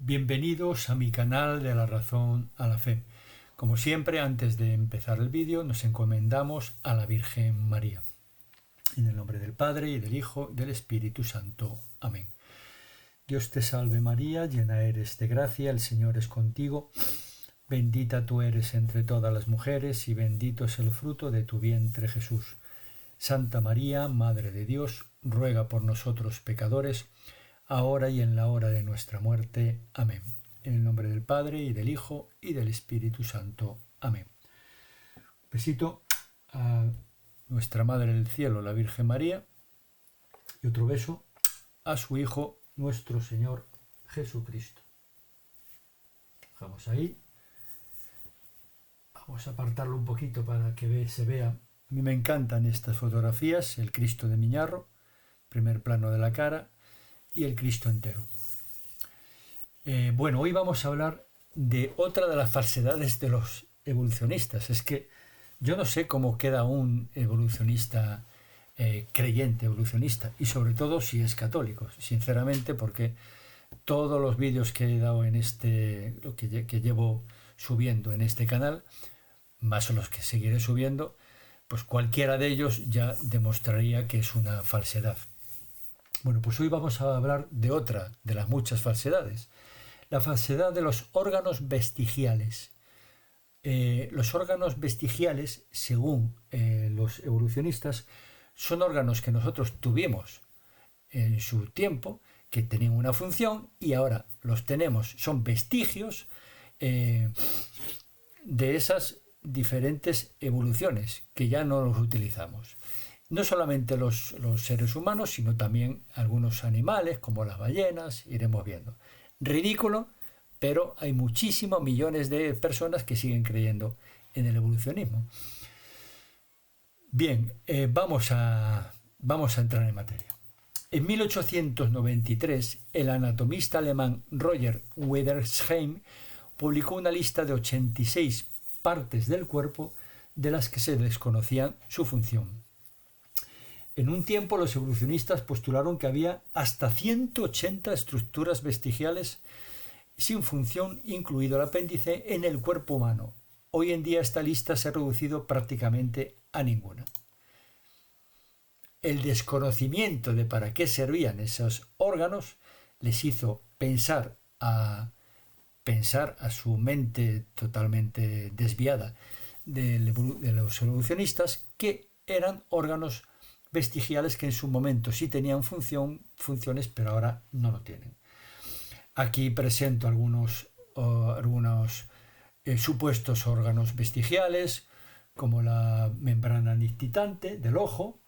Bienvenidos a mi canal de la razón a la fe. Como siempre, antes de empezar el vídeo, nos encomendamos a la Virgen María. En el nombre del Padre, y del Hijo, y del Espíritu Santo. Amén. Dios te salve María, llena eres de gracia, el Señor es contigo. Bendita tú eres entre todas las mujeres, y bendito es el fruto de tu vientre Jesús. Santa María, Madre de Dios, ruega por nosotros pecadores, ahora y en la hora de nuestra muerte. Amén. En el nombre del Padre, y del Hijo, y del Espíritu Santo. Amén. Un besito a nuestra Madre del Cielo, la Virgen María, y otro beso a su Hijo, nuestro Señor Jesucristo. Dejamos ahí. Vamos a apartarlo un poquito para que se vea. A mí me encantan estas fotografías, el Cristo de Miñarro, primer plano de la cara, y el Cristo entero. Bueno, hoy vamos a hablar de otra de las falsedades de los evolucionistas. Es que yo no sé cómo queda un evolucionista creyente, evolucionista, y sobre todo si es católico, sinceramente, porque todos los vídeos que he dado en que llevo subiendo en este canal, más los que seguiré subiendo, pues cualquiera de ellos ya demostraría que es una falsedad. Bueno, pues hoy vamos a hablar de otra de las muchas falsedades, la falsedad de los órganos vestigiales. Los órganos vestigiales, según los evolucionistas, son órganos que nosotros tuvimos en su tiempo, que tenían una función y ahora los tenemos, son vestigios de esas diferentes evoluciones que ya no los utilizamos. No solamente los seres humanos, sino también algunos animales, como las ballenas, iremos viendo. Ridículo, pero hay muchísimos millones de personas que siguen creyendo en el evolucionismo. Bien, vamos a entrar en materia. En 1893, el anatomista alemán Roger Wiedersheim publicó una lista de 86 partes del cuerpo de las que se desconocía su función. En un tiempo los evolucionistas postularon que había hasta 180 estructuras vestigiales sin función, incluido el apéndice, en el cuerpo humano. Hoy en día esta lista se ha reducido prácticamente a ninguna. El desconocimiento de para qué servían esos órganos les hizo pensar a su mente totalmente desviada de los evolucionistas que eran órganos vestigiales que en su momento sí tenían funciones, pero ahora no lo tienen. Aquí presento algunos supuestos órganos vestigiales, como la membrana nictitante del ojo,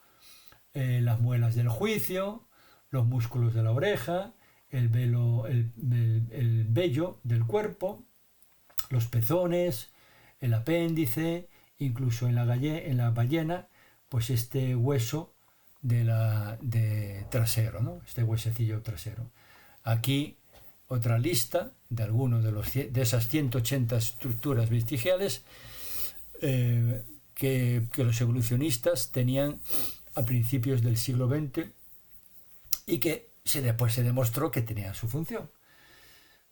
las muelas del juicio, los músculos de la oreja, el vello del cuerpo, los pezones, el apéndice, incluso en la ballena, pues este hueso de trasero, ¿no? Este huesecillo trasero. Aquí otra lista de algunos de esas 180 estructuras vestigiales que los evolucionistas tenían a principios del siglo XX y que después se demostró que tenían su función.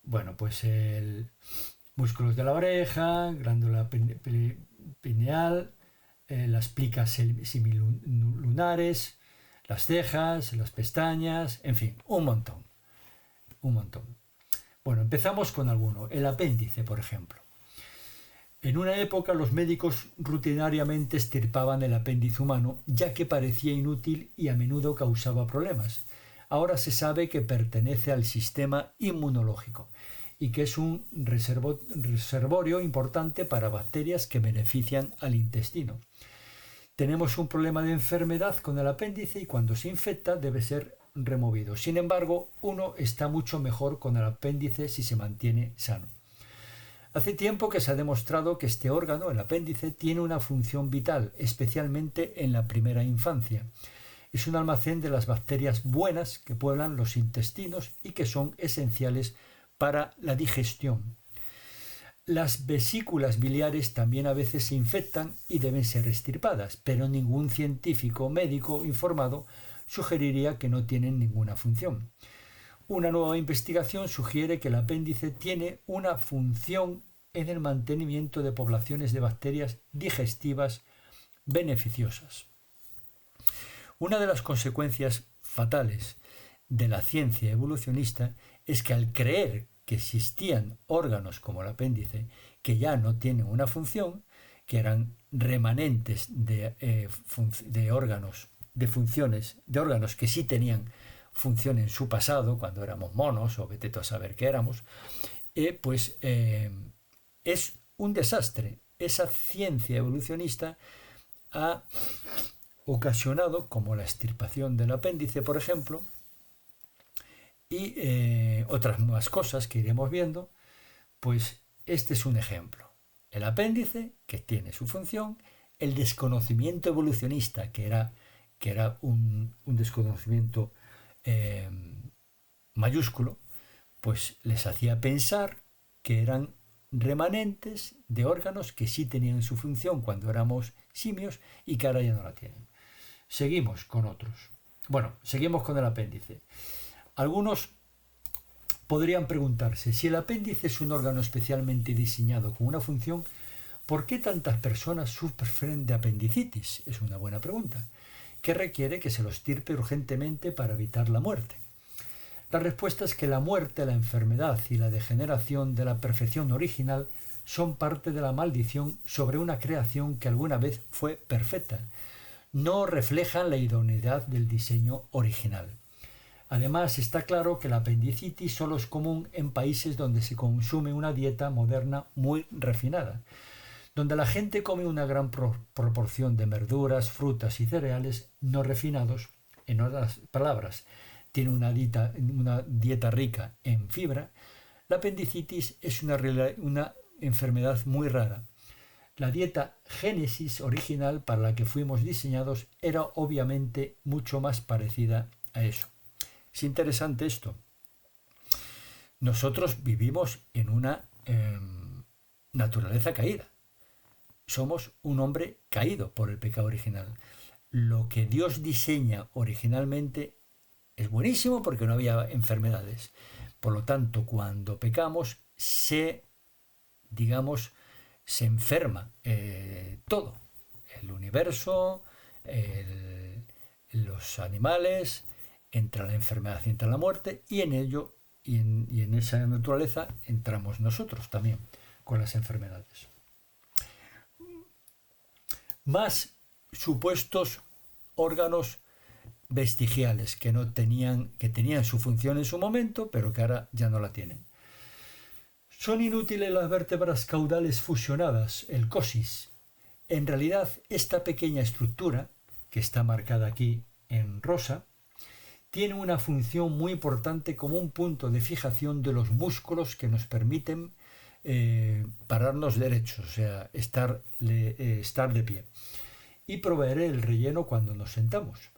Bueno, pues músculos de la oreja, glándula pineal, las plicas semilunares, las cejas, las pestañas, en fin, un montón. Bueno, empezamos con alguno. El apéndice, por ejemplo. En una época los médicos rutinariamente extirpaban el apéndice humano, ya que parecía inútil y a menudo causaba problemas. Ahora se sabe que pertenece al sistema inmunológico y que es un reservorio importante para bacterias que benefician al intestino. Tenemos un problema de enfermedad con el apéndice y cuando se infecta debe ser removido. Sin embargo, uno está mucho mejor con el apéndice si se mantiene sano. Hace tiempo que se ha demostrado que este órgano, el apéndice, tiene una función vital, especialmente en la primera infancia. Es un almacén de las bacterias buenas que pueblan los intestinos y que son esenciales para la digestión. Las vesículas biliares también a veces se infectan y deben ser extirpadas, pero ningún científico médico informado sugeriría que no tienen ninguna función. Una nueva investigación sugiere que el apéndice tiene una función en el mantenimiento de poblaciones de bacterias digestivas beneficiosas. Una de las consecuencias fatales de la ciencia evolucionista es que al creer que existían órganos como el apéndice que ya no tienen una función, que eran remanentes de órganos, de funciones, de órganos que sí tenían función en su pasado, cuando éramos monos o vete tú a saber qué éramos, es un desastre. Esa ciencia evolucionista ha ocasionado, como la extirpación del apéndice, por ejemplo, y otras más cosas que iremos viendo, pues este es un ejemplo. El apéndice, que tiene su función, el desconocimiento evolucionista, que era un desconocimiento mayúsculo, pues les hacía pensar que eran remanentes de órganos que sí tenían su función cuando éramos simios y que ahora ya no la tienen. Seguimos con otros. Bueno, seguimos con el apéndice. Algunos podrían preguntarse, si el apéndice es un órgano especialmente diseñado con una función, ¿por qué tantas personas sufren de apendicitis? Es una buena pregunta, que requiere que se lo extirpe urgentemente para evitar la muerte. La respuesta es que la muerte, la enfermedad y la degeneración de la perfección original son parte de la maldición sobre una creación que alguna vez fue perfecta. No reflejan la idoneidad del diseño original. Además, está claro que la apendicitis solo es común en países donde se consume una dieta moderna muy refinada, donde la gente come una gran proporción de verduras, frutas y cereales no refinados. En otras palabras, tiene una dieta rica en fibra. La apendicitis es una enfermedad muy rara. La dieta Génesis original para la que fuimos diseñados era obviamente mucho más parecida a eso. Es interesante esto. Nosotros vivimos en una naturaleza caída. Somos un hombre caído por el pecado original. Lo que Dios diseña originalmente es buenísimo porque no había enfermedades. Por lo tanto, cuando pecamos, se enferma todo. El universo, los animales, entra la enfermedad y entra la muerte, y en ello y en esa naturaleza entramos nosotros también con las enfermedades. Más supuestos órganos vestigiales que tenían su función en su momento, pero que ahora ya no la tienen. Son inútiles las vértebras caudales fusionadas, el coxis. En realidad, esta pequeña estructura, que está marcada aquí en rosa, tiene una función muy importante como un punto de fijación de los músculos que nos permiten pararnos derechos, o sea, estar de pie, y proveer el relleno cuando nos sentamos.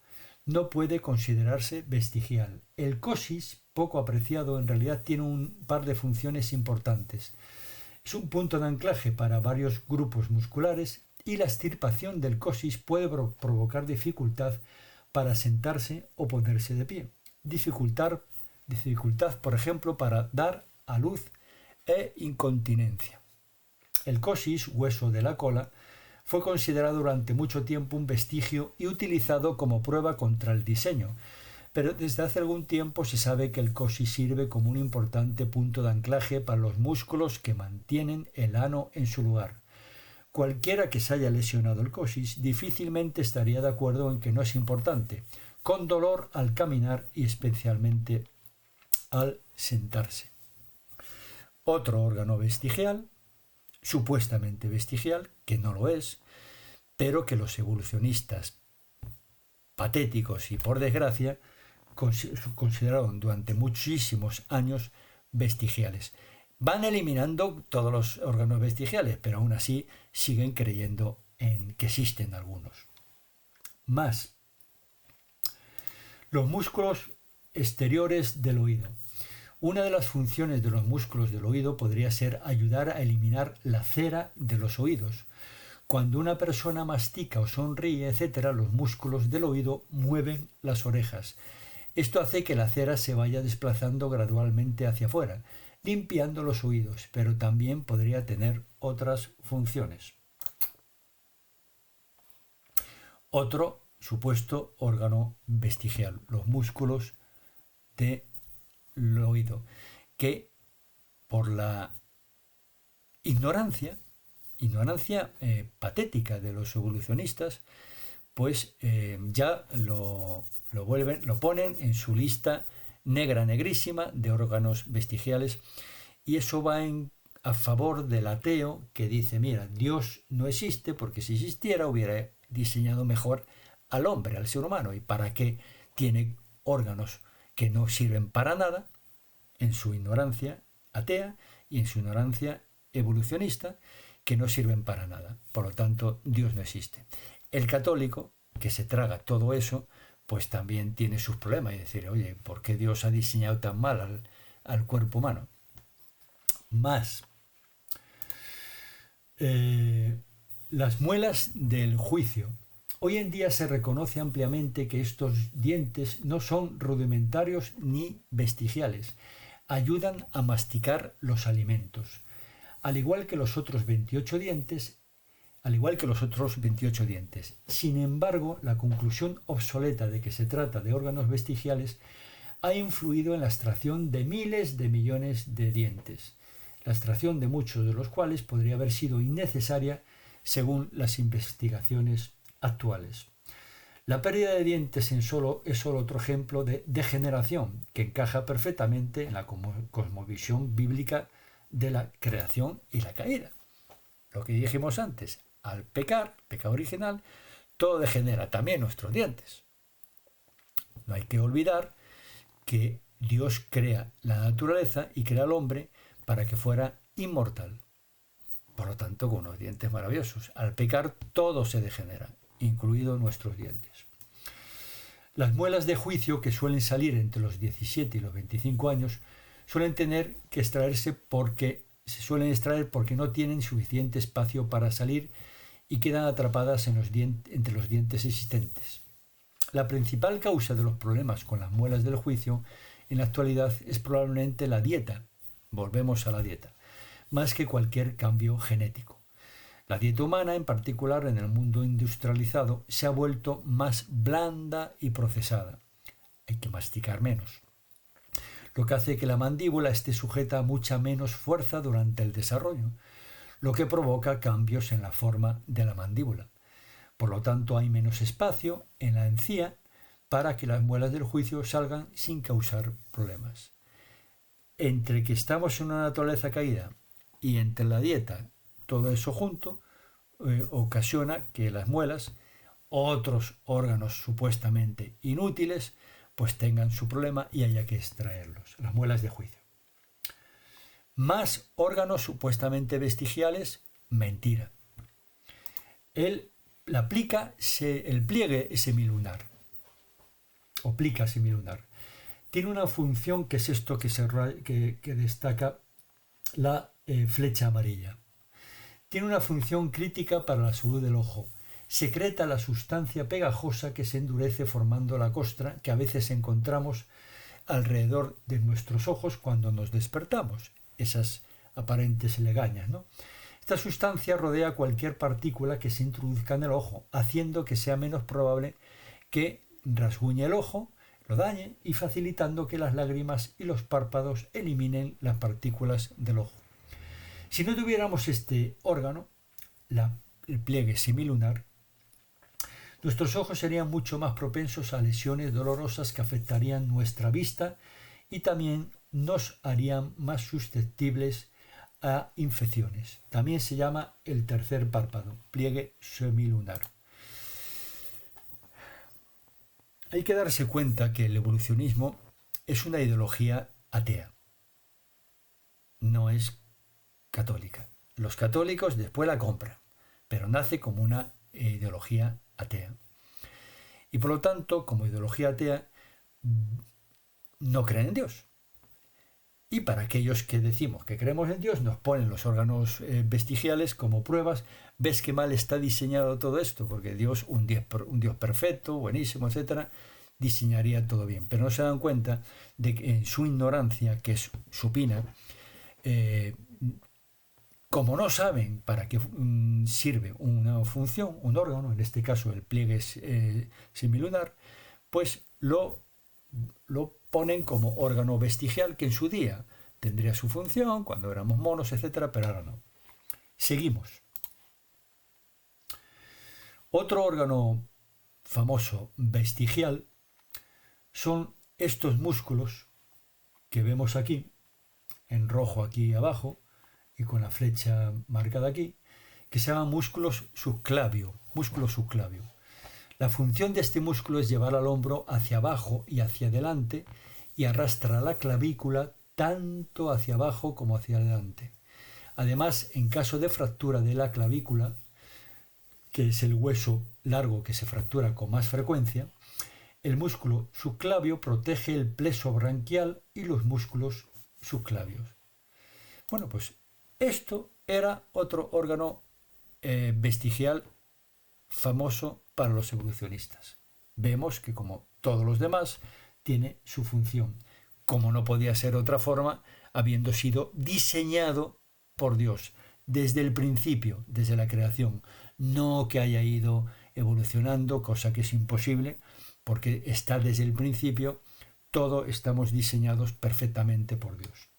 No puede considerarse vestigial. El coxis, poco apreciado, en realidad tiene un par de funciones importantes. Es un punto de anclaje para varios grupos musculares y la extirpación del coxis puede provocar dificultad para sentarse o ponerse de pie. Dificultad, por ejemplo, para dar a luz e incontinencia. El coxis, hueso de la cola, fue considerado durante mucho tiempo un vestigio y utilizado como prueba contra el diseño, pero desde hace algún tiempo se sabe que el coxis sirve como un importante punto de anclaje para los músculos que mantienen el ano en su lugar. Cualquiera que se haya lesionado el coxis difícilmente estaría de acuerdo en que no es importante, con dolor al caminar y especialmente al sentarse. Otro órgano vestigial, supuestamente vestigial, que no lo es, pero que los evolucionistas patéticos y por desgracia consideraron durante muchísimos años vestigiales. Van eliminando todos los órganos vestigiales, pero aún así siguen creyendo en que existen algunos. Más, los músculos exteriores del oído. Una de las funciones de los músculos del oído podría ser ayudar a eliminar la cera de los oídos. Cuando una persona mastica o sonríe, etc., los músculos del oído mueven las orejas. Esto hace que la cera se vaya desplazando gradualmente hacia afuera, limpiando los oídos, pero también podría tener otras funciones. Otro supuesto órgano vestigial, los músculos del oído, que por la ignorancia patética de los evolucionistas, pues ya lo ponen en su lista negra, negrísima de órganos vestigiales, y eso va a favor del ateo que dice, mira, Dios no existe porque si existiera hubiera diseñado mejor al hombre, al ser humano, y para qué tiene órganos que no sirven para nada, en su ignorancia atea y en su ignorancia evolucionista, que no sirven para nada. Por lo tanto, Dios no existe. El católico, que se traga todo eso, pues también tiene sus problemas y decir, oye, ¿por qué Dios ha diseñado tan mal al cuerpo humano? Más. Las muelas del juicio. Hoy en día se reconoce ampliamente que estos dientes no son rudimentarios ni vestigiales. Ayudan a masticar los alimentos. Al igual que los otros 28 dientes. Sin embargo, la conclusión obsoleta de que se trata de órganos vestigiales ha influido en la extracción de miles de millones de dientes, la extracción de muchos de los cuales podría haber sido innecesaria según las investigaciones actuales. La pérdida de dientes es solo otro ejemplo de degeneración que encaja perfectamente en la cosmovisión bíblica de la creación y la caída. Lo que dijimos antes, al pecado original, todo degenera, también nuestros dientes. No hay que olvidar que Dios crea la naturaleza y crea al hombre para que fuera inmortal. Por lo tanto, con unos dientes maravillosos. Al pecar todo se degenera, incluidos nuestros dientes. Las muelas de juicio, que suelen salir entre los 17 y los 25 años, suelen tener que extraerse porque no tienen suficiente espacio para salir y quedan atrapadas entre los dientes existentes. La principal causa de los problemas con las muelas del juicio en la actualidad es probablemente la dieta. Volvemos a la dieta, más que cualquier cambio genético. La dieta humana, en particular en el mundo industrializado, se ha vuelto más blanda y procesada. Hay que masticar menos, lo que hace que la mandíbula esté sujeta a mucha menos fuerza durante el desarrollo, lo que provoca cambios en la forma de la mandíbula. Por lo tanto, hay menos espacio en la encía para que las muelas del juicio salgan sin causar problemas. Entre que estamos en una naturaleza caída y entre la dieta, todo eso junto ocasiona que las muelas, otros órganos supuestamente inútiles, pues tengan su problema y haya que extraerlos, las muelas de juicio. Más órganos supuestamente vestigiales, mentira. El pliegue semilunar, o plica semilunar, tiene una función que es esto que destaca la flecha amarilla. Tiene una función crítica para la salud del ojo. Secreta la sustancia pegajosa que se endurece formando la costra que a veces encontramos alrededor de nuestros ojos cuando nos despertamos. Esas aparentes legañas, ¿no? Esta sustancia rodea cualquier partícula que se introduzca en el ojo, haciendo que sea menos probable que rasguñe el ojo, lo dañe y facilitando que las lágrimas y los párpados eliminen las partículas del ojo. Si no tuviéramos este órgano, el pliegue semilunar, nuestros ojos serían mucho más propensos a lesiones dolorosas que afectarían nuestra vista y también nos harían más susceptibles a infecciones. También se llama el tercer párpado, pliegue semilunar. Hay que darse cuenta que el evolucionismo es una ideología atea. No es católica. Los católicos después la compran, pero nace como una ideología atea. Y por lo tanto, como ideología atea, no creen en Dios. Y para aquellos que decimos que creemos en Dios, nos ponen los órganos vestigiales como pruebas. ¿Ves qué mal está diseñado todo esto? Porque Dios, un Dios perfecto, buenísimo, etc., diseñaría todo bien. Pero no se dan cuenta de que en su ignorancia, que es supina, como no saben para qué sirve una función, un órgano, en este caso el pliegue semilunar, pues lo ponen como órgano vestigial que en su día tendría su función cuando éramos monos, etcétera, pero ahora no. Seguimos. Otro órgano famoso vestigial son estos músculos que vemos aquí, en rojo aquí abajo y con la flecha marcada aquí, que se llaman músculos subclavio, músculo subclavio. La función de este músculo es llevar al hombro hacia abajo y hacia adelante y arrastra la clavícula tanto hacia abajo como hacia adelante. Además, en caso de fractura de la clavícula, que es el hueso largo que se fractura con más frecuencia, el músculo subclavio protege el plexo branquial y los músculos subclavios. Bueno, pues esto era otro órgano vestigial famoso para los evolucionistas. Vemos que, como todos los demás, tiene su función, como no podía ser otra forma, habiendo sido diseñado por Dios desde el principio, desde la creación, no que haya ido evolucionando, cosa que es imposible, porque está desde el principio, todos estamos diseñados perfectamente por Dios.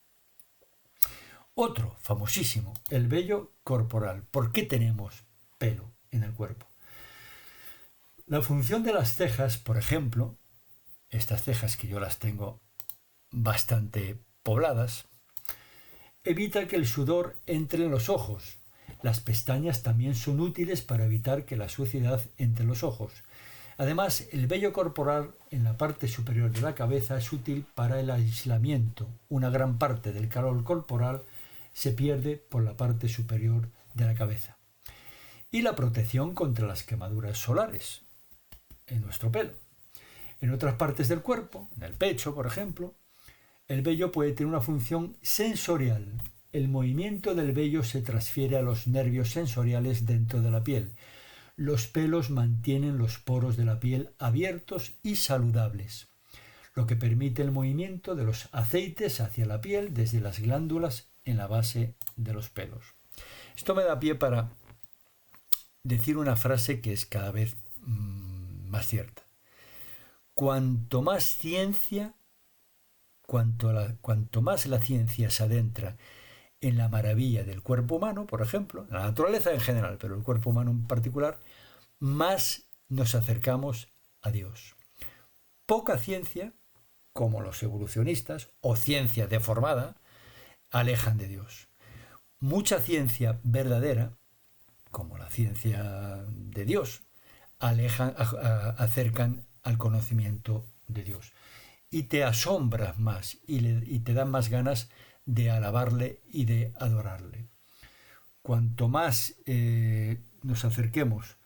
Otro famosísimo, el vello corporal. ¿Por qué tenemos pelo en el cuerpo? La función de las cejas, por ejemplo, estas cejas que yo las tengo bastante pobladas, evita que el sudor entre en los ojos. Las pestañas también son útiles para evitar que la suciedad entre en los ojos. Además, el vello corporal en la parte superior de la cabeza es útil para el aislamiento. Una gran parte del calor corporal se pierde por la parte superior de la cabeza. Y la protección contra las quemaduras solares en nuestro pelo. En otras partes del cuerpo, en el pecho, por ejemplo, el vello puede tener una función sensorial. El movimiento del vello se transfiere a los nervios sensoriales dentro de la piel. Los pelos mantienen los poros de la piel abiertos y saludables, lo que permite el movimiento de los aceites hacia la piel desde las glándulas en la base de los pelos. Esto me da pie para decir una frase que es cada vez más cierta. Cuanto más ciencia, cuanto más la ciencia se adentra en la maravilla del cuerpo humano, por ejemplo, la naturaleza en general, pero el cuerpo humano en particular, más nos acercamos a Dios. Poca ciencia, como los evolucionistas, o ciencia deformada, alejan de Dios. Mucha ciencia verdadera, como la ciencia de Dios, acercan al conocimiento de Dios. Y te asombras más y te dan más ganas de alabarle y de adorarle. Cuanto más nos acerquemos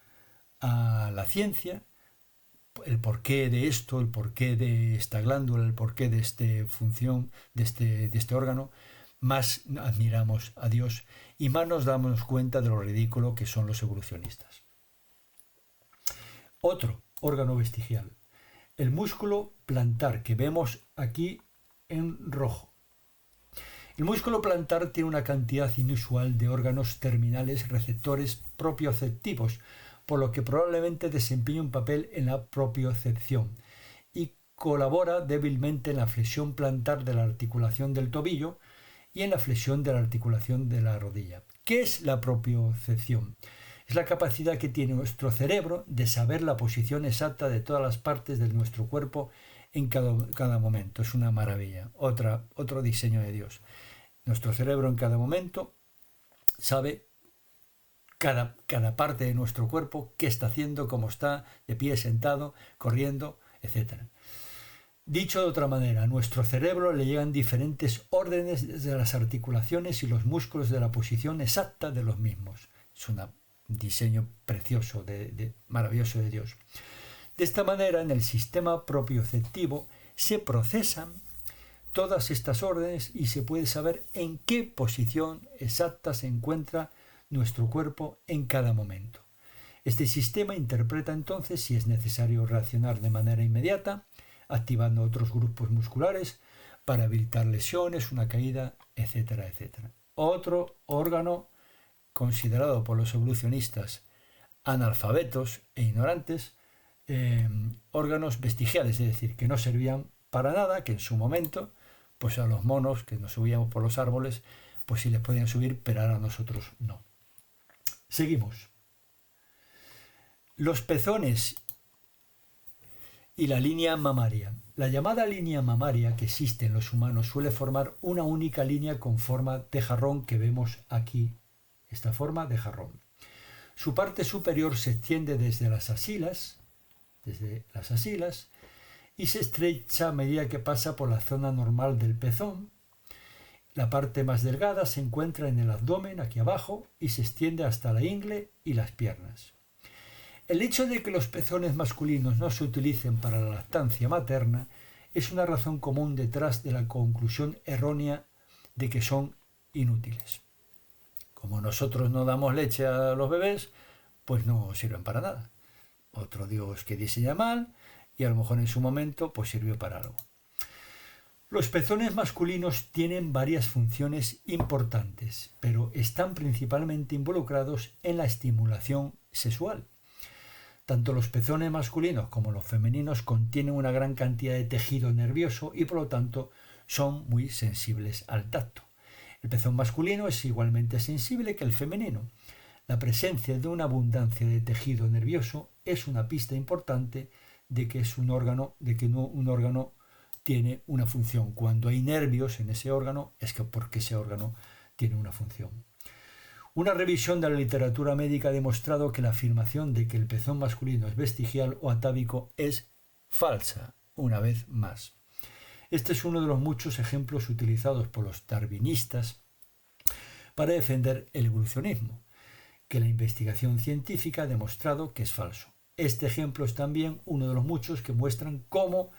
a la ciencia, el porqué de esto, el porqué de esta glándula, el porqué de esta función, de este órgano, más admiramos a Dios y más nos damos cuenta de lo ridículo que son los evolucionistas. Otro órgano vestigial, el músculo plantar, que vemos aquí en rojo. El músculo plantar tiene una cantidad inusual de órganos terminales receptores propioceptivos, por lo que probablemente desempeña un papel en la propiocepción y colabora débilmente en la flexión plantar de la articulación del tobillo y en la flexión de la articulación de la rodilla. ¿Qué es la propiocepción? Es la capacidad que tiene nuestro cerebro de saber la posición exacta de todas las partes de nuestro cuerpo en cada momento. Es una maravilla, otro diseño de Dios. Nuestro cerebro en cada momento sabe cada parte de nuestro cuerpo, qué está haciendo, cómo está, de pie, sentado, corriendo, etc. Dicho de otra manera, a nuestro cerebro le llegan diferentes órdenes desde las articulaciones y los músculos de la posición exacta de los mismos. Es un diseño precioso, maravilloso de Dios. De esta manera, en el sistema propioceptivo se procesan todas estas órdenes y se puede saber en qué posición exacta se encuentra nuestro cuerpo en cada momento. Este sistema interpreta entonces si es necesario reaccionar de manera inmediata, activando otros grupos musculares para evitar lesiones, una caída, etcétera, etcétera. Otro órgano considerado por los evolucionistas analfabetos e ignorantes, órganos vestigiales, es decir, que no servían para nada, que en su momento, pues a los monos que nos subíamos por los árboles, pues sí les podían subir, pero ahora a nosotros no. Seguimos. Los pezones y la línea mamaria. La llamada línea mamaria que existe en los humanos suele formar una única línea con forma de jarrón que vemos aquí, esta forma de jarrón. Su parte superior se extiende desde las axilas y se estrecha a medida que pasa por la zona normal del pezón. La parte más delgada se encuentra en el abdomen, aquí abajo, y se extiende hasta la ingle y las piernas. El hecho de que los pezones masculinos no se utilicen para la lactancia materna es una razón común detrás de la conclusión errónea de que son inútiles. Como nosotros no damos leche a los bebés, pues no sirven para nada. Otro Dios que diseña mal y a lo mejor en su momento pues sirvió para algo. Los pezones masculinos tienen varias funciones importantes, pero están principalmente involucrados en la estimulación sexual. Tanto los pezones masculinos como los femeninos contienen una gran cantidad de tejido nervioso y por lo tanto son muy sensibles al tacto. El pezón masculino es igualmente sensible que el femenino. La presencia de una abundancia de tejido nervioso es una pista importante de que un órgano tiene una función. Cuando hay nervios en ese órgano es porque ese órgano tiene una función. Una revisión de la literatura médica ha demostrado que la afirmación de que el pezón masculino es vestigial o atávico es falsa, una vez más. Este es uno de los muchos ejemplos utilizados por los darwinistas para defender el evolucionismo, que la investigación científica ha demostrado que es falso. Este ejemplo es también uno de los muchos que muestran cómo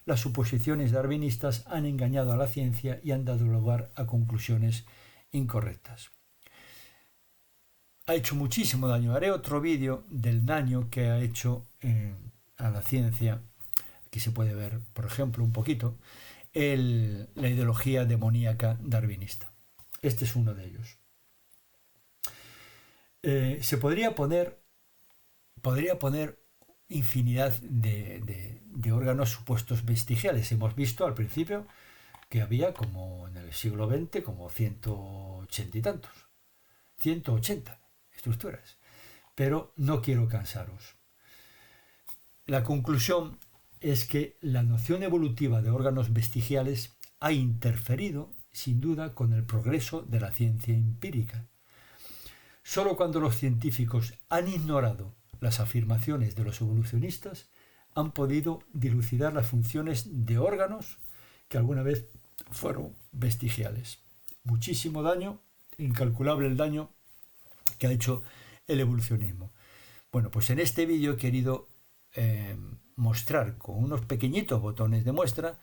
las suposiciones darwinistas han engañado a la ciencia y han dado lugar a conclusiones incorrectas. Ha hecho muchísimo daño. Haré otro vídeo del daño que ha hecho a la ciencia. Aquí se puede ver, por ejemplo, un poquito, la ideología demoníaca darwinista. Este es uno de ellos. Se podría poner infinidad de órganos supuestos vestigiales. Hemos visto al principio que había, como en el siglo XX, como 180 y tantos. 180 estructuras. Pero no quiero cansaros. La conclusión es que la noción evolutiva de órganos vestigiales ha interferido, sin duda, con el progreso de la ciencia empírica. Solo cuando los científicos han ignorado las afirmaciones de los evolucionistas han podido dilucidar las funciones de órganos que alguna vez fueron vestigiales. Muchísimo daño, incalculable el daño que ha hecho el evolucionismo. Bueno, pues en este vídeo he querido mostrar con unos pequeñitos botones de muestra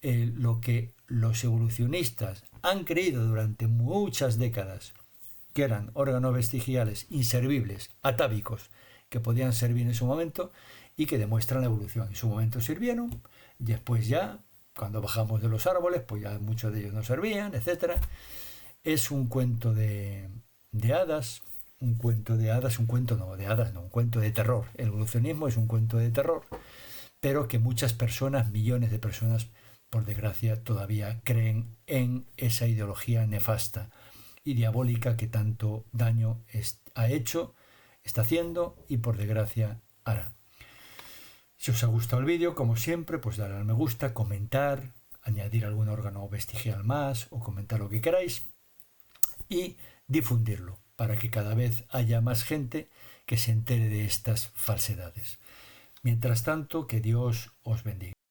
lo que los evolucionistas han creído durante muchas décadas que eran órganos vestigiales inservibles, atávicos, que podían servir en su momento y que demuestran la evolución. En su momento sirvieron, después ya, cuando bajamos de los árboles, pues ya muchos de ellos no servían, etc. Es un cuento de hadas, un cuento de terror. El evolucionismo es un cuento de terror, pero que muchas personas, millones de personas, por desgracia, todavía creen en esa ideología nefasta y diabólica que tanto daño ha hecho, está haciendo y por desgracia hará. Si os ha gustado el vídeo, como siempre, pues darle al me gusta, comentar, añadir algún órgano vestigial más o comentar lo que queráis y difundirlo para que cada vez haya más gente que se entere de estas falsedades. Mientras tanto, que Dios os bendiga.